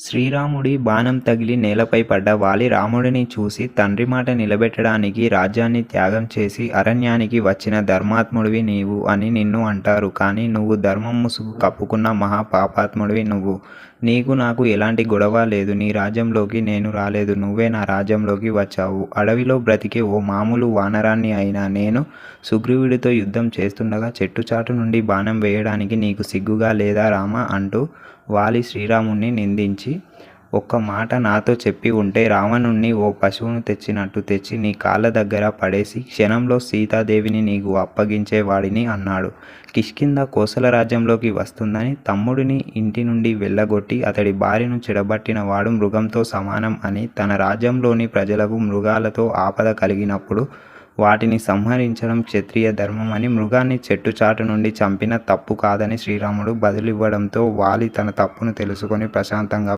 శ్రీరాముడి బాణం తగిలి నేలపై పడ్డ వాలి రాముడిని చూసి తండ్రి మాట నిలబెట్టడానికి రాజ్యాన్ని త్యాగం చేసి అరణ్యానికి వచ్చిన ధర్మాత్ముడివి నీవు అని నిన్ను అంటారు. కానీ నువ్వు ధర్మం ముసుగు కప్పుకున్న మహా పాపాత్ముడివి నువ్వు. నీకు నాకు ఎలాంటి గొడవ లేదు. నీ రాజ్యంలోకి నేను రాలేదు, నువ్వే నా రాజ్యంలోకి వచ్చావు. అడవిలో బ్రతికే ఓ మామూలు వానరాన్ని అయినా నేను సుగ్రీవుడితో యుద్ధం చేస్తుండగా చెట్టుచాటు నుండి బాణం వేయడానికి నీకు సిగ్గుగా లేదా రామా అంటూ వాలి శ్రీరాముణ్ణి నిందించి, ఒక్క మాట నాతో చెప్పి ఉంటే రావణుణ్ణి ఓ పశువును తెచ్చినట్టు తెచ్చి నీ కాళ్ళ దగ్గర పడేసి క్షణంలో సీతాదేవిని నీకు అప్పగించేవాడిని అన్నాడు. కిష్కింధ కోసల రాజ్యంలోకి వస్తుందని తమ్ముడిని ఇంటి నుండి వెళ్ళగొట్టి అతడి భార్యను చెడబట్టిన వాడు మృగంతో సమానం అని, తన రాజ్యంలోని ప్రజలకు మృగాలతో ఆపద కలిగినప్పుడు వాటిని సంహరించడం క్షత్రియ ధర్మం అని, మృగాన్ని చెట్టుచాటు నుండి చంపిన తప్పు కాదని శ్రీరాముడు బదులివ్వడంతో వాలి తన తప్పును తెలుసుకొని ప్రశాంతంగా